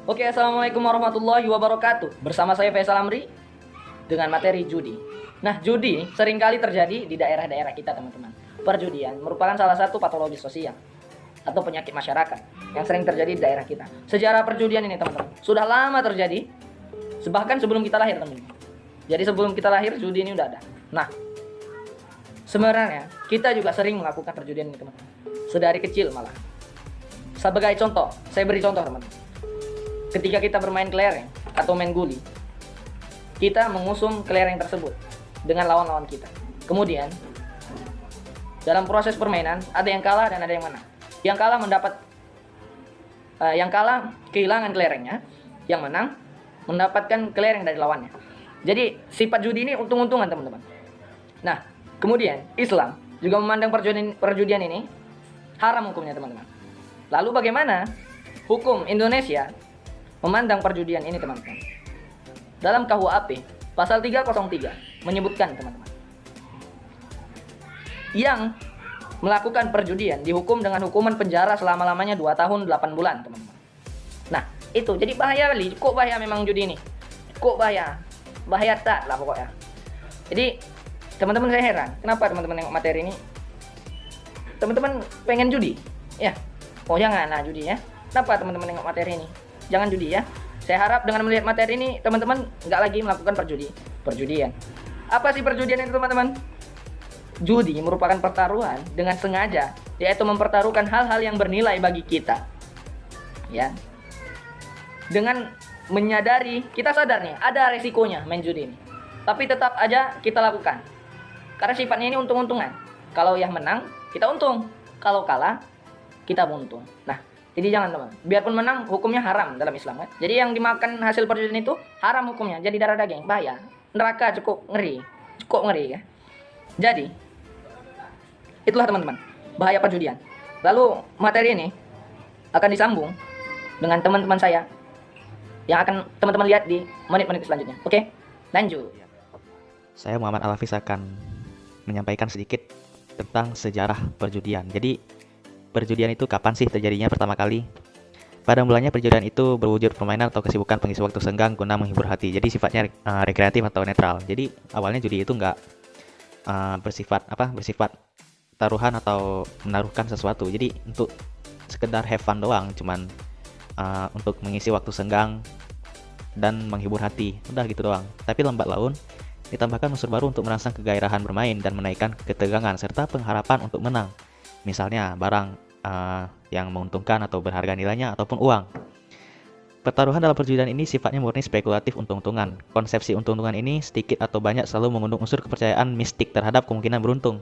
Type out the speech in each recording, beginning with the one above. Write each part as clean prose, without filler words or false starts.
Oke, assalamualaikum warahmatullahi wabarakatuh. Bersama saya Faisal Amri dengan materi judi. Nah, judi seringkali terjadi di daerah-daerah kita, teman-teman. Perjudian merupakan salah satu patologi sosial atau penyakit masyarakat yang sering terjadi di daerah kita. Sejarah perjudian ini, teman-teman, sudah lama terjadi, bahkan sebelum kita lahir, teman-teman. Jadi sebelum kita lahir, judi ini udah ada. Nah, sebenarnya kita juga sering melakukan perjudian ini, teman-teman. Sedari kecil malah. Sebagai contoh, saya beri contoh, teman-teman. Ketika kita bermain kelereng atau main guli, kita mengusung kelereng tersebut dengan lawan-lawan kita. Kemudian, dalam proses permainan ada yang kalah dan ada yang menang. Yang kalah kehilangan kelerengnya, yang menang mendapatkan kelereng dari lawannya. Jadi sifat judi ini untung-untungan, teman-teman. Nah, kemudian Islam juga memandang perjudian ini haram hukumnya, teman-teman. Lalu bagaimana hukum Indonesia memandang perjudian ini, teman-teman? Dalam KUHP pasal 303 menyebutkan, teman-teman, yang melakukan perjudian dihukum dengan hukuman penjara selama-lamanya 2 tahun 8 bulan, teman-teman. Nah, itu jadi bahaya kali, kok bahaya memang judi ini. Kok bahaya? Bahaya tak lah pokoknya. Jadi, teman-teman, saya heran, kenapa teman-teman nengok materi ini teman-teman pengen judi? Ya. Oh, jangan lah judi ya. Kenapa teman-teman nengok materi ini? Jangan judi ya. Saya harap dengan melihat materi ini teman-teman nggak lagi melakukan perjudian. Apa sih perjudian itu, teman-teman? Judi merupakan pertaruhan dengan sengaja, yaitu mempertaruhkan hal-hal yang bernilai bagi kita. Ya. Dengan menyadari, kita sadar nih ada resikonya main judi ini. Tapi tetap aja kita lakukan. Karena sifatnya ini untung-untungan. Kalau yang menang, kita untung. Kalau kalah, kita buntung. Nah, jadi jangan, teman. Biarpun menang, hukumnya haram dalam Islam kan. Jadi yang dimakan hasil perjudian itu haram hukumnya. Jadi darah daging, bahaya. Neraka cukup ngeri. Cukup ngeri ya. Jadi, itulah, teman-teman, bahaya perjudian. Lalu materi ini akan disambung dengan teman-teman saya yang akan teman-teman lihat di menit-menit selanjutnya. Oke? Lanjut. Saya Muhammad Al-Hafiz akan menyampaikan sedikit tentang sejarah perjudian. Jadi, perjudian itu kapan sih terjadinya pertama kali? Pada mulanya perjudian itu berwujud permainan atau kesibukan pengisi waktu senggang guna menghibur hati. Jadi sifatnya rekreatif atau netral. Jadi awalnya judi itu nggak bersifat taruhan atau menaruhkan sesuatu. Jadi untuk sekedar have fun doang, cuman untuk mengisi waktu senggang dan menghibur hati. Udah gitu doang. Tapi lambat laun ditambahkan unsur baru untuk merangsang kegairahan bermain dan menaikkan ketegangan serta pengharapan untuk menang. Misalnya barang yang menguntungkan atau berharga nilainya ataupun uang. Pertaruhan dalam perjudian ini sifatnya murni spekulatif untung-untungan. Konsepsi untung-untungan ini sedikit atau banyak selalu mengandung unsur kepercayaan mistik terhadap kemungkinan beruntung.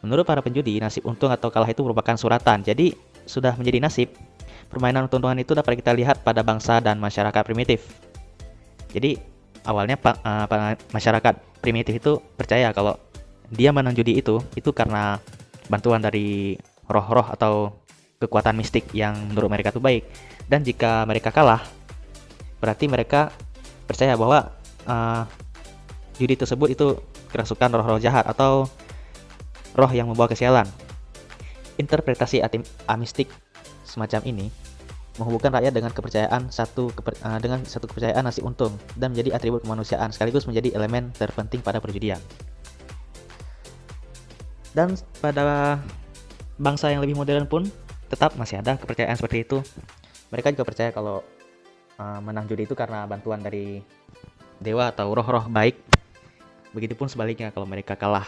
Menurut para penjudi, nasib untung atau kalah itu merupakan suratan. Jadi sudah menjadi nasib. Permainan untung-untungan itu dapat kita lihat pada bangsa dan masyarakat primitif. Jadi awalnya masyarakat primitif itu percaya kalau dia menang judi itu karena bantuan dari roh-roh atau kekuatan mistik yang menurut mereka itu baik. Dan jika mereka kalah, berarti mereka percaya bahwa judi tersebut itu kerasukan roh-roh jahat atau roh yang membawa kesialan. Interpretasi amistik semacam ini menghubungkan rakyat dengan kepercayaan satu kepercayaan nasib untung dan menjadi atribut kemanusiaan sekaligus menjadi elemen terpenting pada perjudian. Dan pada bangsa yang lebih modern pun tetap masih ada kepercayaan seperti itu. Mereka juga percaya kalau menang judi itu karena bantuan dari dewa atau roh-roh baik. Begitupun sebaliknya, kalau mereka kalah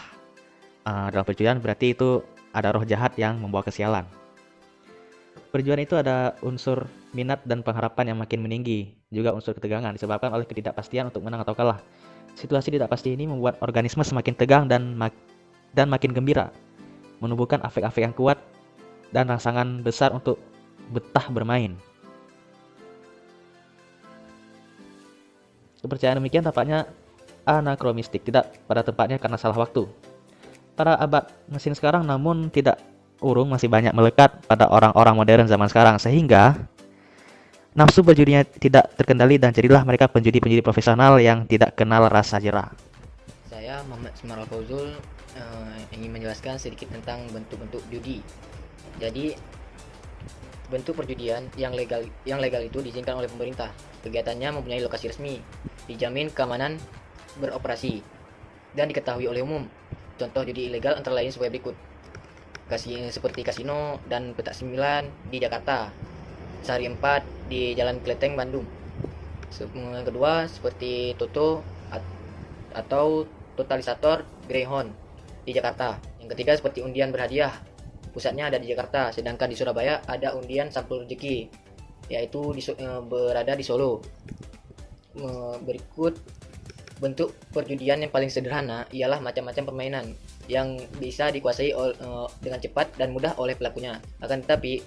dalam perjudian berarti itu ada roh jahat yang membawa kesialan. Perjudian itu ada unsur minat dan pengharapan yang makin meninggi, juga unsur ketegangan disebabkan oleh ketidakpastian untuk menang atau kalah. Situasi tidak pasti ini membuat organisme semakin tegang dan makin gembira, menumbuhkan afek-afek yang kuat dan rangsangan besar untuk betah bermain. Kepercayaan demikian tampaknya anakronistik, tidak pada tempatnya karena salah waktu. Pada abad mesin sekarang namun tidak urung masih banyak melekat pada orang-orang modern zaman sekarang, sehingga nafsu berjudinya tidak terkendali dan jadilah mereka penjudi-penjudi profesional yang tidak kenal rasa jera. Saya Muhammad Ismail Fauzul ingin menjelaskan sedikit tentang bentuk-bentuk judi. Jadi Bentuk perjudian yang legal itu diizinkan oleh pemerintah. Kegiatannya mempunyai lokasi resmi, dijamin keamanan beroperasi, dan diketahui oleh umum. Contoh judi ilegal antara lain sebagai berikut. Seperti kasino dan petak 9 di Jakarta, Sehari 4 di Jalan Kleteng, Bandung. Yang kedua seperti Toto atau totalisator Greyhound di Jakarta. Yang ketiga seperti undian berhadiah, pusatnya ada di Jakarta, sedangkan di Surabaya ada undian sampul rezeki, yaitu berada di Solo. Berikut bentuk perjudian yang paling sederhana ialah macam-macam permainan yang bisa dikuasai dengan cepat dan mudah oleh pelakunya. Akan tetapi,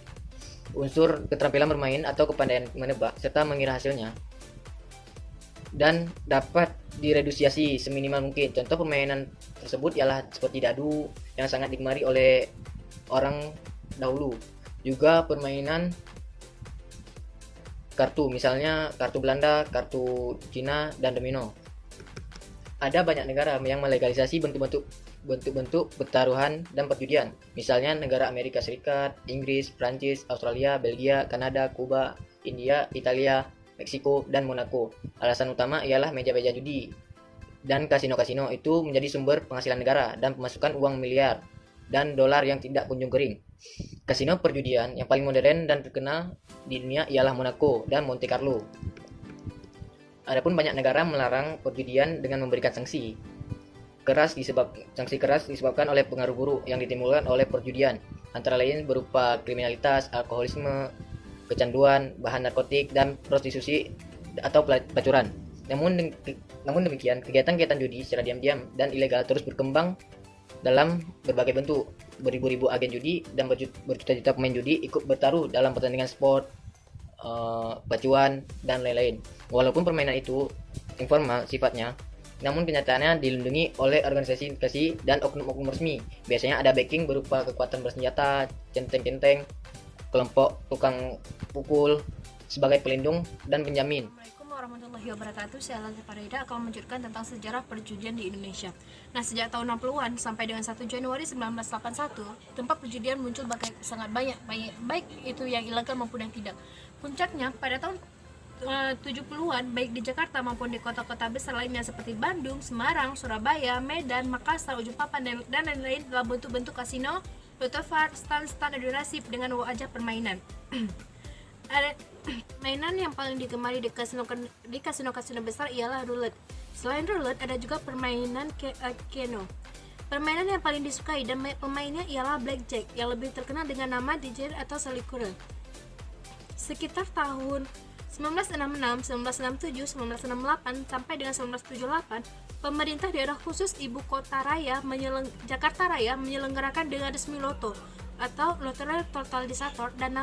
unsur keterampilan bermain atau kepandaian menebak serta mengira hasilnya dan dapat diredusiasi seminimal mungkin. Contoh permainan tersebut ialah seperti dadu yang sangat digemari oleh orang dahulu. Juga permainan kartu, misalnya kartu Belanda, kartu Cina, dan domino. Ada banyak negara yang melegalisasi bentuk-bentuk pertaruhan dan perjudian. Misalnya negara Amerika Serikat, Inggris, Prancis, Australia, Belgia, Kanada, Kuba, India, Italia, Meksiko, dan Monaco. Alasan utama ialah meja-meja judi dan kasino-kasino itu menjadi sumber penghasilan negara dan pemasukan uang miliar dan dolar yang tidak kunjung kering. Kasino perjudian yang paling modern dan terkenal di dunia ialah Monaco dan Monte Carlo. Adapun banyak negara melarang perjudian dengan memberikan sanksi keras disebabkan oleh pengaruh buruk yang ditimbulkan oleh perjudian, antara lain berupa kriminalitas, alkoholisme, kecanduan, bahan narkotik, dan prostitusi atau pelacuran. Namun demikian, kegiatan-kegiatan judi secara diam-diam dan ilegal terus berkembang dalam berbagai bentuk. Beribu-ribu agen judi dan berjuta-juta pemain judi ikut bertaruh dalam pertandingan sport, pacuan, dan lain-lain. Walaupun permainan itu informal sifatnya, namun kenyataannya dilindungi oleh organisasi dan oknum-oknum resmi. Biasanya ada backing berupa kekuatan bersenjata, centeng-centeng, kelompok tukang pukul sebagai pelindung dan penjamin. Assalamualaikum warahmatullahi wabarakatuh. Saya Latif Farida akan menunjukkan tentang sejarah perjudian di Indonesia. Nah, sejak tahun 60-an sampai dengan 1 Januari 1981, tempat perjudian muncul sangat banyak, baik itu yang ilegal maupun yang tidak. Puncaknya pada tahun 70-an, baik di Jakarta maupun di kota-kota besar lainnya seperti Bandung, Semarang, Surabaya, Medan, Makassar, Ujung Papan, dan lain-lain dalam bentuk kasino, lotofar, stand adonasi dengan wajah permainan. Ada mainan yang paling digemari di kasino besar ialah roulette. Selain roulette, ada juga permainan keno. Permainan yang paling disukai dan pemainnya ialah blackjack, yang lebih terkenal dengan nama DJ atau salikure. Sekitar tahun 1966, 1967, 1968 sampai dengan 1978, pemerintah daerah khusus Ibu Kota Raya Jakarta Raya menyelenggarakan dengan resmi loto atau Lottery Totalisator dan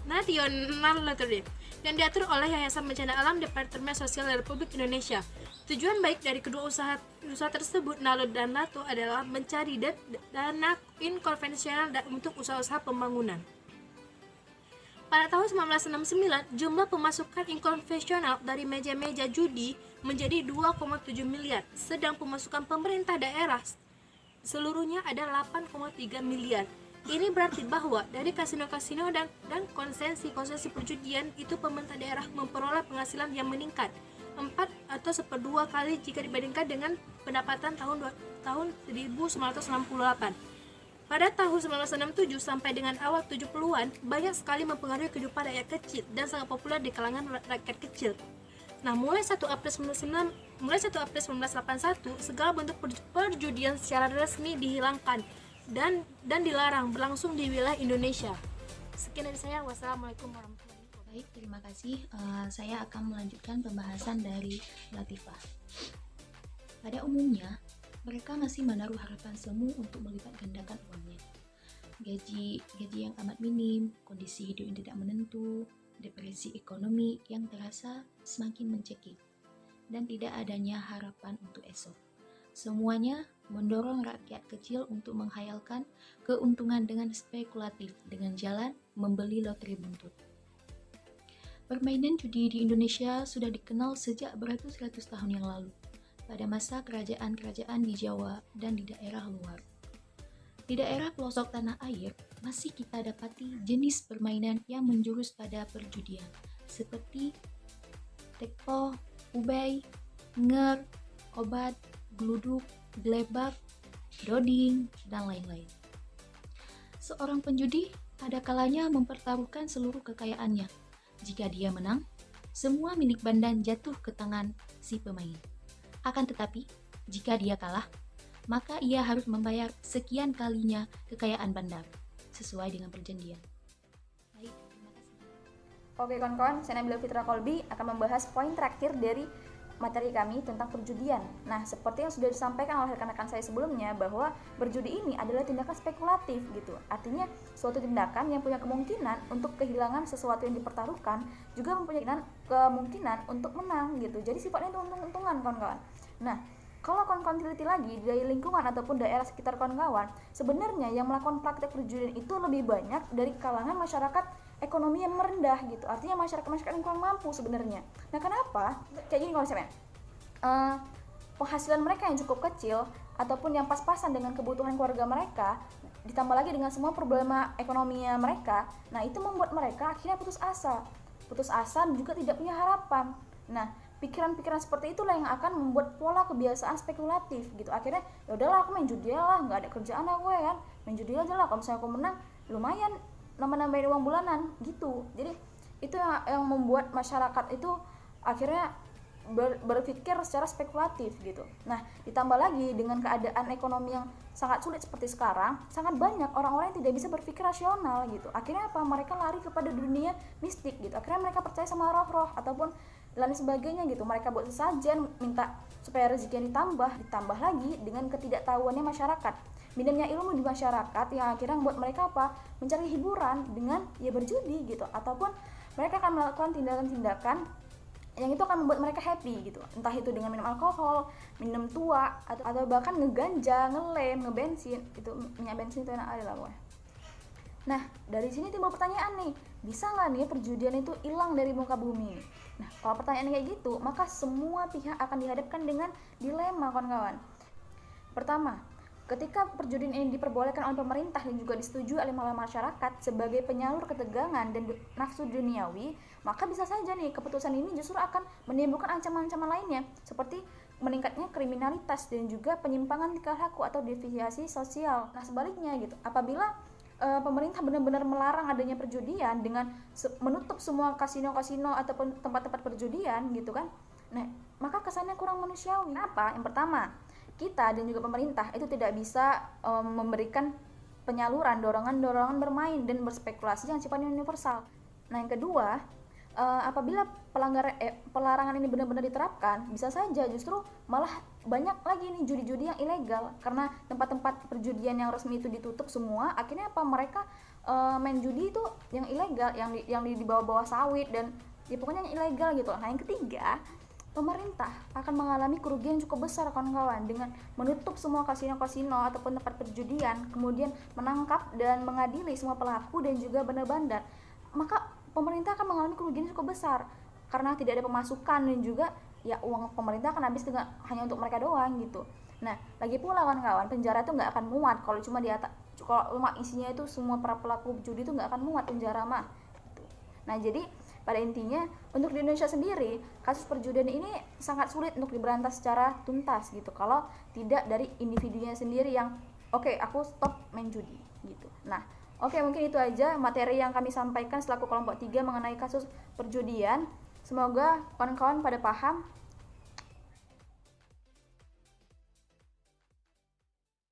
National Lottery yang diatur oleh Yayasan Bencana Alam Departemen Sosial Republik Indonesia. Tujuan baik dari kedua usaha tersebut, Nalo dan Lato, adalah mencari dana inkonvensional untuk usaha-usaha pembangunan. Pada tahun 1969, jumlah pemasukan inkonvensional dari meja-meja judi menjadi 2,7 miliar, sedang pemasukan pemerintah daerah seluruhnya ada 8,3 miliar. Ini berarti bahwa dari kasino-kasino dan konsesi perjudian itu pemerintah daerah memperoleh penghasilan yang meningkat 4 atau 1/2 kali jika dibandingkan dengan pendapatan tahun 1968. Pada tahun 1967 sampai dengan awal 70-an, banyak sekali mempengaruhi kehidupan rakyat kecil dan sangat populer di kalangan rakyat kecil. Nah, mulai 1 April 1981, segala bentuk perjudian secara resmi dihilangkan dan dilarang berlangsung di wilayah Indonesia. Sekian dari saya. Wassalamualaikum warahmatullahi wabarakatuh. Baik, terima kasih. Saya akan melanjutkan pembahasan dari Latifah. Pada umumnya, mereka masih menaruh harapan semu untuk melipat gandakan uangnya. Gaji yang amat minim, kondisi hidup yang tidak menentu, depresi ekonomi yang terasa semakin mencekik, dan tidak adanya harapan untuk esok. Semuanya mendorong rakyat kecil untuk menghayalkan keuntungan dengan spekulatif dengan jalan membeli lotre buntut. Permainan judi di Indonesia sudah dikenal sejak beratus-ratus tahun yang lalu, pada masa kerajaan-kerajaan di Jawa dan di daerah luar. Di daerah pelosok tanah air, masih kita dapati jenis permainan yang menjurus pada perjudian, seperti tekpo, ubay, nger, obat, geluduk, gelebak, doding, dan lain-lain. Seorang penjudi ada kalanya mempertaruhkan seluruh kekayaannya. Jika dia menang, semua milik bandan jatuh ke tangan si pemain. Akan tetapi, jika dia kalah, maka ia harus membayar sekian kalinya kekayaan bandar, sesuai dengan perjanjian. Baik, terima kasih. Oke kawan-kawan, saya Nabila Fitra Kolbi akan membahas poin terakhir dari materi kami tentang perjudian. Nah, seperti yang sudah disampaikan oleh rekan-rekan saya sebelumnya, bahwa berjudi ini adalah tindakan spekulatif gitu. Artinya, suatu tindakan yang punya kemungkinan untuk kehilangan sesuatu yang dipertaruhkan, juga mempunyai kemungkinan untuk menang gitu. Jadi sifatnya itu untung-untungan kawan-kawan. Nah, kalau kawan-kawan teliti lagi dari lingkungan ataupun daerah sekitar kawan-kawan, sebenarnya yang melakukan praktek perjudian itu lebih banyak dari kalangan masyarakat ekonomi yang merendah gitu. Artinya masyarakat yang kurang mampu sebenarnya. Nah, kenapa? Kayak gini konsepnya. Penghasilan mereka yang cukup kecil ataupun yang pas-pasan dengan kebutuhan keluarga mereka, ditambah lagi dengan semua problema ekonominya mereka, nah itu membuat mereka akhirnya putus asa dan juga tidak punya harapan. Nah, pikiran-pikiran seperti itulah yang akan membuat pola kebiasaan spekulatif gitu. Akhirnya ya udahlah, aku main judi lah, nggak ada kerjaan aku ya kan, main judi aja lah, kalau misalnya aku menang lumayan nambah-nambahin uang bulanan gitu. Jadi itu yang membuat masyarakat itu akhirnya berpikir secara spekulatif gitu. Nah, ditambah lagi dengan keadaan ekonomi yang sangat sulit seperti sekarang, sangat banyak orang-orang yang tidak bisa berpikir rasional gitu. Akhirnya apa? Mereka lari kepada dunia mistik gitu. Akhirnya mereka percaya sama roh-roh ataupun lain sebagainya gitu. Mereka buat sesajen, minta supaya rezeki ditambah lagi dengan ketidaktahuannya masyarakat. Minimnya ilmu di masyarakat yang akhirnya membuat mereka apa? Mencari hiburan dengan ya berjudi gitu. Ataupun mereka akan melakukan tindakan-tindakan yang itu akan membuat mereka happy gitu. Entah itu dengan minum alkohol, minum tua, atau bahkan ngeganja, ngelem, ngebensin. Itu minyak bensin itu enak aja lah pokoknya. Nah, dari sini timbul pertanyaan nih, bisa nggak nih perjudian itu hilang dari muka bumi? Nah, kalau pertanyaan kayak gitu, maka semua pihak akan dihadapkan dengan dilema kawan-kawan. Pertama, ketika perjudian ini diperbolehkan oleh pemerintah dan juga disetujui oleh masyarakat sebagai penyalur ketegangan dan nafsu duniawi, maka bisa saja nih keputusan ini justru akan menimbulkan ancaman-ancaman lainnya, seperti meningkatnya kriminalitas dan juga penyimpangan tingkah laku atau deviasi sosial. Nah, sebaliknya gitu, apabila pemerintah benar-benar melarang adanya perjudian dengan menutup semua kasino-kasino ataupun tempat-tempat perjudian gitu kan, nah maka kesannya kurang manusiawi. Kenapa? Yang pertama, kita dan juga pemerintah itu tidak bisa memberikan penyaluran dorongan-dorongan bermain dan berspekulasi yang sifatnya universal. Nah, yang kedua, apabila pelarangan ini benar-benar diterapkan, bisa saja justru malah banyak lagi nih judi-judi yang ilegal, karena tempat-tempat perjudian yang resmi itu ditutup semua. Akhirnya apa? Mereka main judi itu yang ilegal, yang di bawah-bawah sawit dan ya pokoknya yang ilegal gitu. Nah, yang ketiga, pemerintah akan mengalami kerugian yang cukup besar kawan-kawan dengan menutup semua kasino-kasino ataupun tempat perjudian, kemudian menangkap dan mengadili semua pelaku dan juga bandar-bandar. Maka pemerintah akan mengalami kerugian yang cukup besar karena tidak ada pemasukan dan juga ya uang pemerintah akan habis dengan hanya untuk mereka doang gitu. Nah, lagi pula kawan-kawan, penjara itu nggak akan muat kalau cuma di atas, kalau rumah isinya itu semua para pelaku judi itu nggak akan muat penjara mah. Gitu. Nah, jadi pada intinya, untuk di Indonesia sendiri, kasus perjudian ini sangat sulit untuk diberantas secara tuntas gitu. Kalau tidak dari individunya sendiri yang, oke, aku stop main judi gitu. Nah, oke, mungkin itu aja materi yang kami sampaikan selaku kelompok 3 mengenai kasus perjudian. Semoga kawan-kawan pada paham